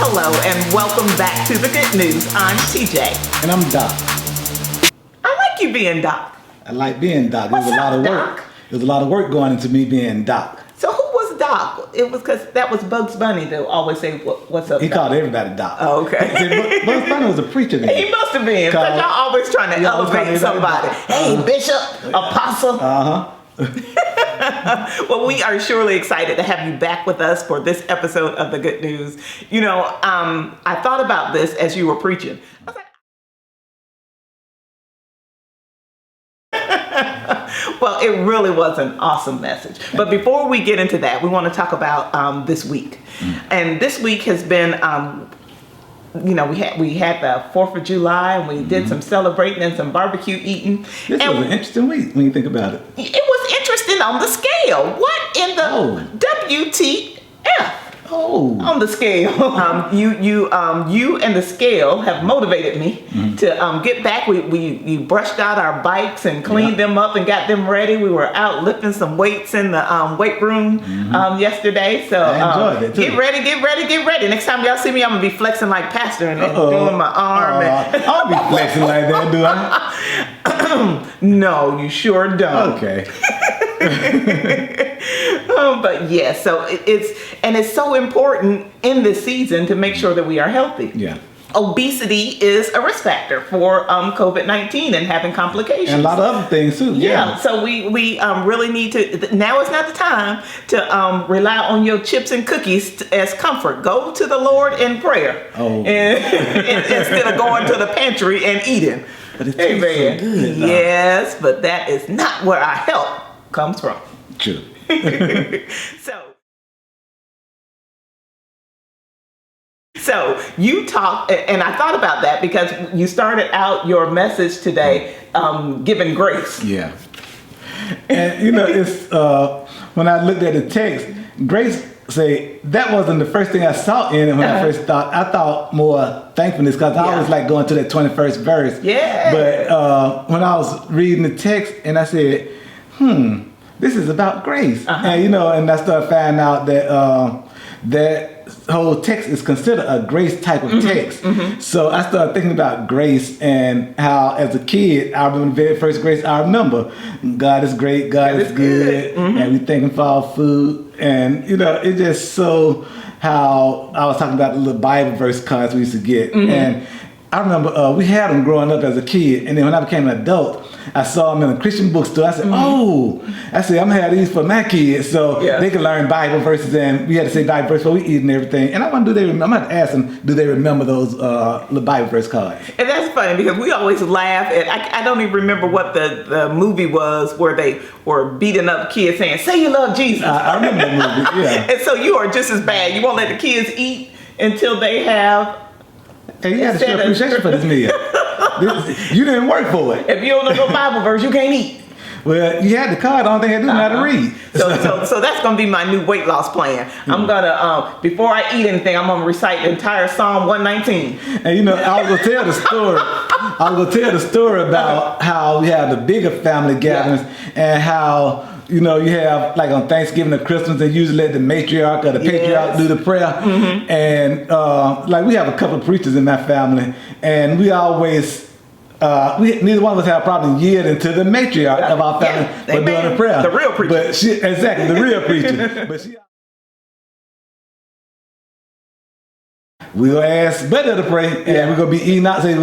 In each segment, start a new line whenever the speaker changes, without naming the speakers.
Hello and welcome back to The Good News. I'm TJ.
And I'm Doc.
I like you being Doc.
I like being Doc. It was
What's
a lot
up,
of work.
Doc?
There was a lot of work going into me being Doc.
So who was Doc? It was because that was Bugs Bunny that always say, "What's up?"
He
Doc?"
called everybody Doc.
Oh, okay.
Bugs Bunny was a preacher then.
He must have been, because y'all always trying to elevate somebody. Hey, Bishop, Apostle. Well, we are surely excited to have you back with us for this episode of The Good News. You know, I thought about this as you were preaching. I was like, well, it really was an awesome message. But before we get into that, we want to talk about this week. And this week has been, you know, we had the 4th of July, and we did some celebrating and some barbecue eating.
This was an interesting week when you think about it.
It was interesting on the scale. What in the WTF?
Oh.
On the scale. You and the scale have motivated me to get back. We brushed out our bikes and cleaned them up and got them ready. We were out lifting some weights in the weight room yesterday. So
I enjoyed it too.
Get ready. Next time y'all see me, I'm gonna be flexing like Pastor and doing my arm.
I'll be flexing like that, do I?
No, you sure don't.
Okay.
But yes, so it's so important in this season to make sure that we are healthy.
Yeah.
Obesity is a risk factor for COVID-19 and having complications.
And a lot of other things too.
Yeah. So we really need to. Now is not the time to rely on your chips and cookies as comfort. Go to the Lord in prayer.
Oh.
Instead of going to the pantry and eating.
But it tastes so good.
Yes, but that is not where our help comes from.
True.
So you talked, and I thought about that because you started out your message today giving grace.
Yeah. And you know, it's when I looked at the text, grace say that wasn't the first thing I saw in it when I first thought. I thought more thankfulness, because I always like going to that 21st verse.
Yeah.
But when I was reading the text and I said, this is about grace. And you know, and I started finding out that that whole text is considered a grace type of text. So I started thinking about grace and how as a kid, I remember the very first grace I remember. God is great, God is good, and we thank him for our food. And you know, it just so how I was talking about the little Bible verse cards we used to get. And I remember we had them growing up as a kid, and then when I became an adult, I saw them in a Christian bookstore. I said, I said, I'm gonna have these for my kids so they can learn Bible verses, and we had to say Bible verse before we eat and everything. And I wonder, I'm gonna have to ask them, do they remember those little Bible verse cards? And
that's funny because we always laugh at, I don't even remember what the movie was where they were beating up kids saying, say you love Jesus.
I remember that movie, yeah.
And so you are just as bad. You won't let the kids eat until they have.
Hey, you got to show appreciation for this meal. You didn't work for it.
If you don't know no Bible verse, you can't eat.
Well, you had the card. The only thing I do is how to read.
So that's going to be my new weight loss plan. I'm going to, before I eat anything, I'm going to recite the entire Psalm 119.
And you know, I was going to tell the story. I was going to tell the story about how we have the bigger family gatherings and how, you know, you have like on Thanksgiving or Christmas, and usually let the matriarch or the patriarch do the prayer. And like we have a couple of preachers in my family, and we always neither one of us have a problem yielding to the matriarch of our family for doing the prayer.
The real preacher.
But exactly, the real preacher. But we're going to ask Betty to pray, and we're going to be eating out, sitting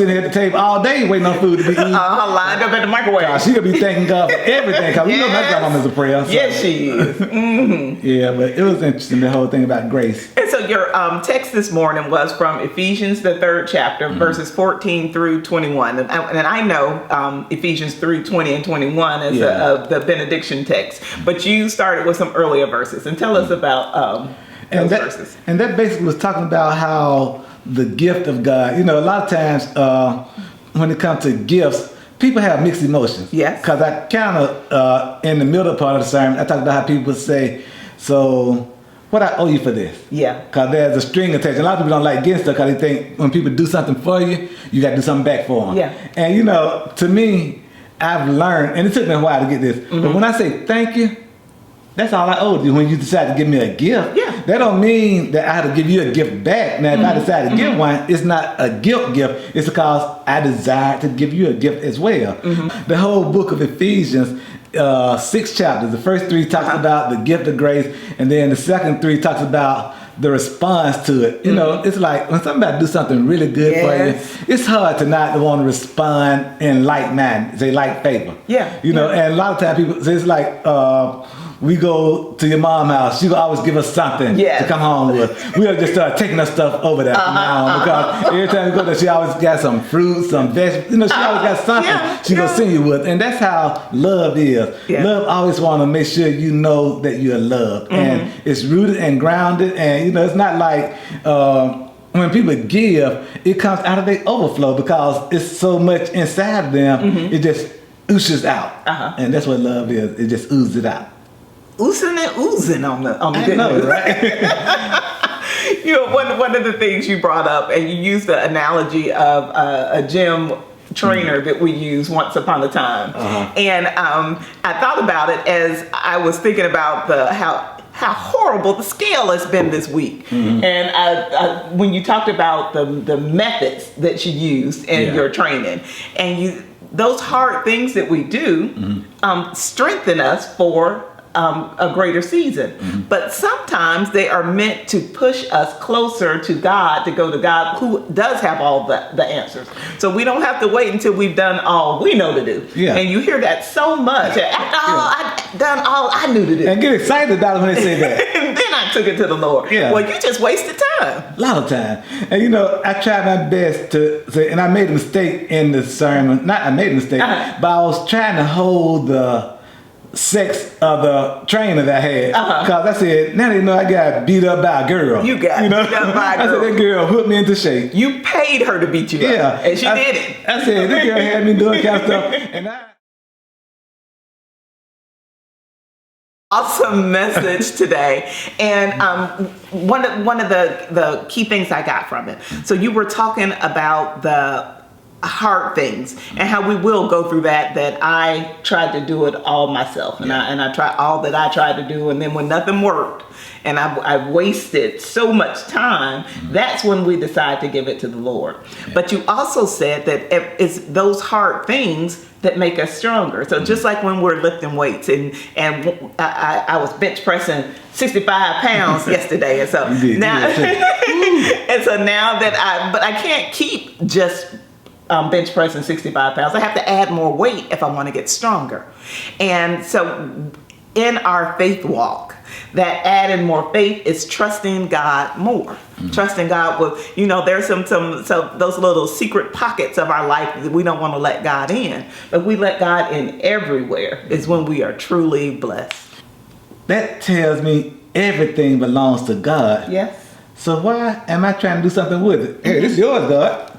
here at the table all day waiting on food to be eaten.
Lined up at the microwave.
She'll be thanking God for everything, because we know my grandmama's a prayer. So.
Yes, she is.
Yeah, but it was interesting, the whole thing about grace.
And so your text this morning was from Ephesians, the 3rd chapter, verses 14 through 21. And I know Ephesians 3:20 and 21 is the benediction text, but you started with some earlier verses. And tell us about those verses.
And that basically was talking about how the gift of God, you know, a lot of times when it comes to gifts, people have mixed emotions.
Yes.
Because I kind of, in the middle part of the sermon, I talked about how people say, so what I owe you for this?
Yeah.
Because there's a string attached. A lot of people don't like getting stuff because they think when people do something for you, you got to do something back for them.
Yeah.
And you know, to me, I've learned, and it took me a while to get this, but when I say thank you, That's all I owe you. When you decide to give me a gift,
Yeah.
that don't mean that I have to give you a gift back. Now, if I decide to give one, it's not a guilt gift. It's because I desire to give you a gift as well. The whole book of Ephesians, 6 chapters. The first 3 talks about the gift of grace, and then the second 3 talks about the response to it. You know, it's like when somebody do something really good for you, it's hard to not want to respond in like mind, say like favor.
Yeah.
You know, and a lot of times people, it's like, we go to your mom's house, she will always give us something to come home with. We'll just start taking her stuff over there from now on, because every time we go there, she always got some fruit, some vegetables. You know, she always got something she gonna send you with. And that's how love is. Love always want to make sure you know that you're loved. And it's rooted and grounded. And, you know, it's not like when people give, it comes out of their overflow because it's so much inside of them, it just oozes out. And that's what love is. It just oozes it out.
Oozing and oozing on the
I know, right?
You know, one of the things you brought up, and you used the analogy of a gym trainer that we used once upon a time, and I thought about it as I was thinking about how horrible the scale has been this week. And I, when you talked about the methods that you used in your training, and those hard things that we do strengthen us for a greater season. But sometimes they are meant to push us closer to God, to go to God, who does have all the answers. So we don't have to wait until we've done all we know to do. And you hear that so much. After all, I've done all I knew to do.
And get excited about it when they say that.
And then I took it to the Lord. Well, you just wasted time.
A lot of time. And you know, I tried my best to say, and I made a mistake in the sermon. Not I made a mistake, but I was trying to hold the sex of the trainer that I had, because I said, now they know I got beat up by a girl.
You got beat up by a girl.
I said, that girl put me into shape.
You paid her to beat you up, and she did it.
I said, this girl had me doing kind of stuff, and
awesome message today. And one of the key things I got from it. So you were talking about the hard things and how we will go through that I tried to do it all myself, and I tried all that I tried to do, and then when nothing worked and I wasted so much time, that's when we decide to give it to the Lord. But you also said that it's those hard things that make us stronger. So just like when we're lifting weights, and I was bench pressing 65 pounds yesterday, and so now and so now that I can't keep just bench pressing 65 pounds. I have to add more weight if I want to get stronger. And so in our faith walk, that adding more faith is trusting God more. Trusting God with, you know, there's some those little secret pockets of our life that we don't want to let God in. But we let God in everywhere is when we are truly blessed.
That tells me everything belongs to God.
Yes.
So why am I trying to do something with it? Hey, this is yours, God.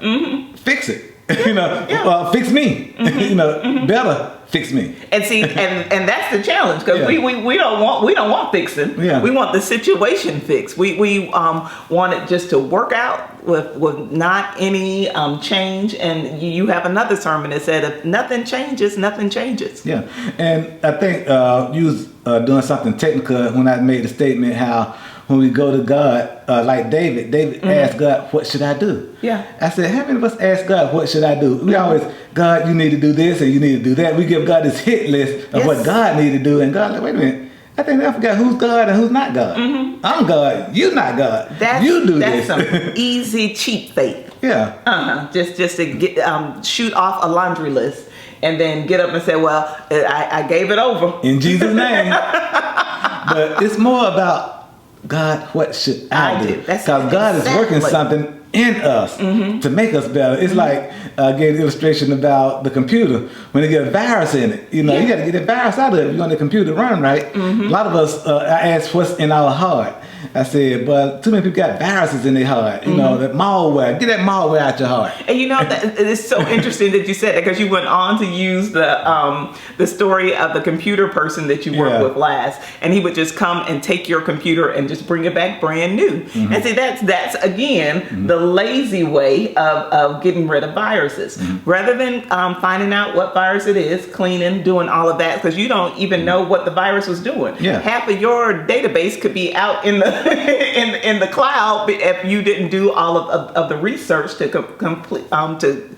Fix it. You know, fix me. You know, better fix me.
And see, and that's the challenge, because we don't want fixing. We want the situation fixed. We want it just to work out with not any change. And you have another sermon that said, if nothing changes, nothing changes.
Yeah, and I think you was doing something technical when I made the statement how when we go to God, like David asked God, what should I do? I said, how many of us ask God, what should I do? We always, God, you need to do this and you need to do that. We give God this hit list of what God need to do. And God like, wait a minute. I think I forgot who's God and who's not God. I'm God. You not God. You do this.
That's some easy, cheap faith. Just to get shoot off a laundry list and then get up and say, well, I gave it over.
In Jesus' name. But it's more about, God, what should I do? Because God is working something in us to make us better. It's like I gave an illustration about the computer. When they get a virus in it, you know, you got to get the virus out of it if you want the computer to run right. A lot of us, I asked what's in our heart. I said, but too many people got viruses in their heart. You know, that malware. Get that malware out your heart.
And you know, it's so interesting that you said that, because you went on to use the story of the computer person that you worked with last, and he would just come and take your computer and just bring it back brand new. And see, that's again the lazy way of getting rid of viruses. Rather than finding out what virus it is, cleaning, doing all of that, because you don't even know what the virus was doing.
Yeah.
Half of your database could be out in the in the cloud if you didn't do all of the research to complete to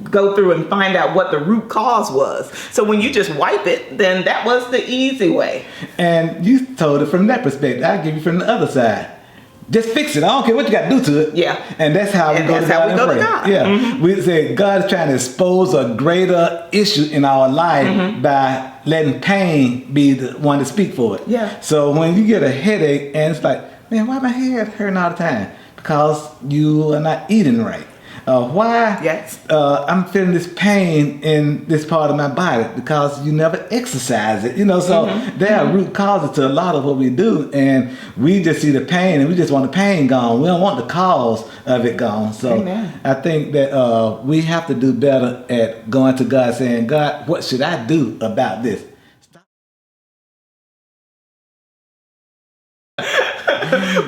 go through and find out what the root cause was. So when you just wipe it, then that was the easy way.
And you told it from that perspective. I give you from the other side. Just fix it. I don't care what you got to do to it.
Yeah.
And that's how we go to God and pray. Yeah. We say God is trying to expose a greater issue in our life by letting pain be the one to speak for it.
Yeah.
So when you get a headache and it's like, man, why my head hurting all the time? Because you are not eating right. Why?
Yes.
I'm feeling this pain in this part of my body because you never exercise it. So there are root causes to a lot of what we do, and we just see the pain and we just want the pain gone. We don't want the cause of it gone. So
Amen.
I think that we have to do better at going to God saying, God, what should I do about this?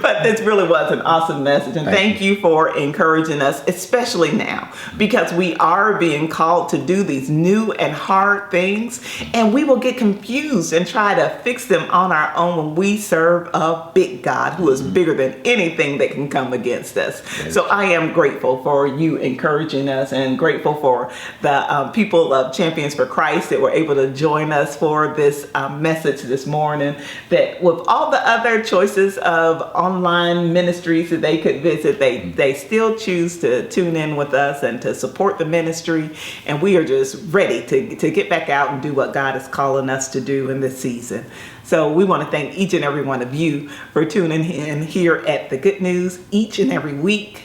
But this really was an awesome message, and thank you for encouraging us, especially now, because we are being called to do these new and hard things, and we will get confused and try to fix them on our own when we serve a big God who is bigger than anything that can come against us. So I am grateful for you encouraging us, and grateful for the people of Champions for Christ that were able to join us for this message this morning, that with all the other choices of online ministries that they could visit, they still choose to tune in with us and to support the ministry, and we are just ready to get back out and do what God is calling us to do in this season. So we want to thank each and every one of you for tuning in here at the Good News each and every week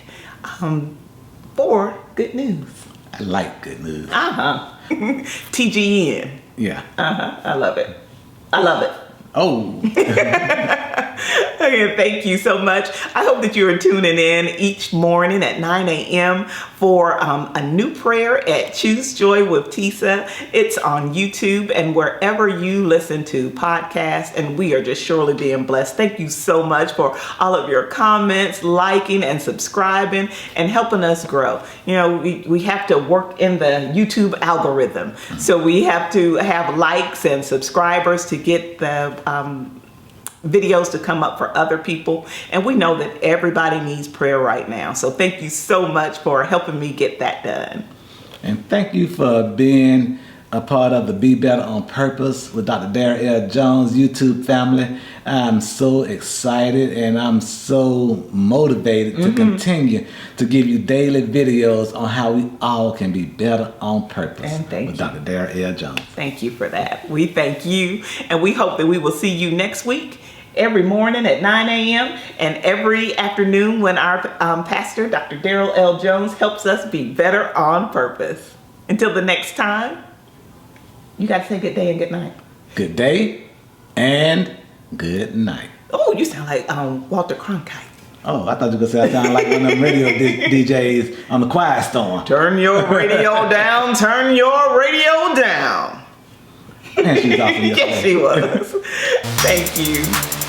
for good news.
I like good news.
TGN.
Yeah.
I love it. I love it.
Oh.
Again, thank you so much. I hope that you are tuning in each morning at 9 a.m. for a new prayer at Choose Joy with Tisa. It's on YouTube and wherever you listen to podcasts, and we are just surely being blessed. Thank you so much for all of your comments, liking and subscribing, and helping us grow. We have to work in the YouTube algorithm. So we have to have likes and subscribers to get the videos to come up for other people, and we know that everybody needs prayer right now. So thank you so much for helping me get that done.
And thank you for being a part of the Be Better on Purpose with Dr. drdarrylljones YouTube family. I'm so excited and I'm so motivated to continue to give you daily videos on how we all can be better on purpose.
And thank
with
you.
Dr. Drdarrylljones.
Thank you for that. We thank you, and we hope that we will see you next week, every morning at 9 a.m. and every afternoon when our pastor, Dr. Darryll L. Jones, helps us be better on purpose. Until the next time, you got to say good day and good night.
Good day and good night.
Oh, you sound like Walter Cronkite.
Oh, I thought you were going to say I sound like one of them radio DJs on the Quiet Storm.
Turn your radio down, turn your radio down.
And she's awesome.
Yes, she was. Thank you.